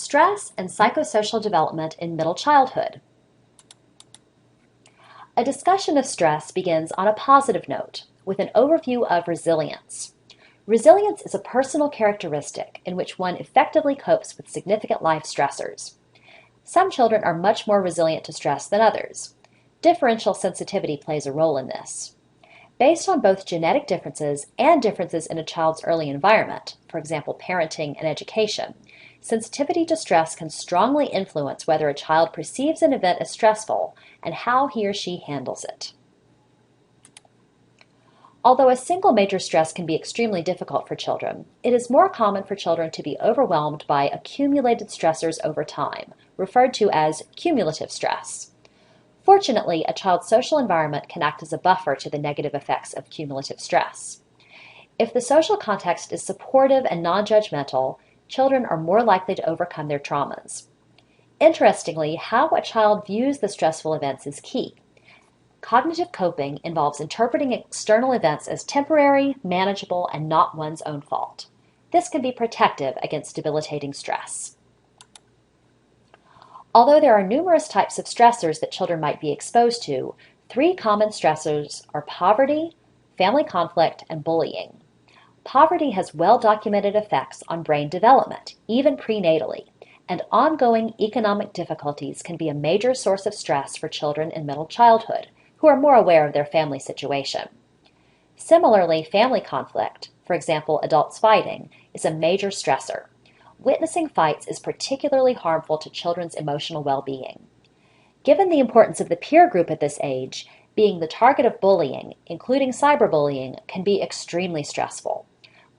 Stress and psychosocial development in middle childhood. A discussion of stress begins on a positive note with an overview of resilience. Resilience is a personal characteristic in which one effectively copes with significant life stressors. Some children are much more resilient to stress than others. Differential sensitivity plays a role in this. Based on both genetic differences and differences in a child's early environment, for example, parenting and education, sensitivity to stress can strongly influence whether a child perceives an event as stressful and how he or she handles it. Although a single major stress can be extremely difficult for children, it is more common for children to be overwhelmed by accumulated stressors over time, referred to as cumulative stress. Fortunately, a child's social environment can act as a buffer to the negative effects of cumulative stress. If the social context is supportive and non-judgmental, children are more likely to overcome their traumas. Interestingly, how a child views the stressful events is key. Cognitive coping involves interpreting external events as temporary, manageable, and not one's own fault. This can be protective against debilitating stress. Although there are numerous types of stressors that children might be exposed to, 3 common stressors are poverty, family conflict, and bullying. Poverty has well-documented effects on brain development, even prenatally, and ongoing economic difficulties can be a major source of stress for children in middle childhood, who are more aware of their family situation. Similarly, family conflict, for example, adults fighting, is a major stressor. Witnessing fights is particularly harmful to children's emotional well-being. Given the importance of the peer group at this age, being the target of bullying, including cyberbullying, can be extremely stressful.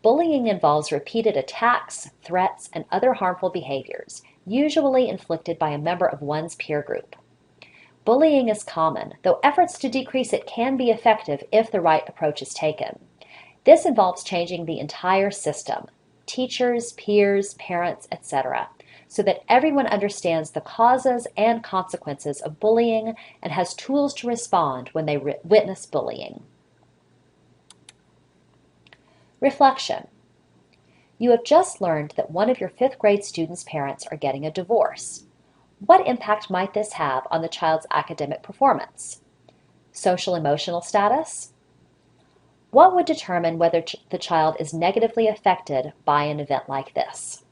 Bullying involves repeated attacks, threats, and other harmful behaviors, usually inflicted by a member of one's peer group. Bullying is common, though efforts to decrease it can be effective if the right approach is taken. This involves changing the entire system, teachers, peers, parents, etc., so that everyone understands the causes and consequences of bullying and has tools to respond when they witness bullying. Reflection. You have just learned that one of your 5th grade students' parents are getting a divorce. What impact might this have on the child's academic performance? Social emotional status? What would determine whether the child is negatively affected by an event like this?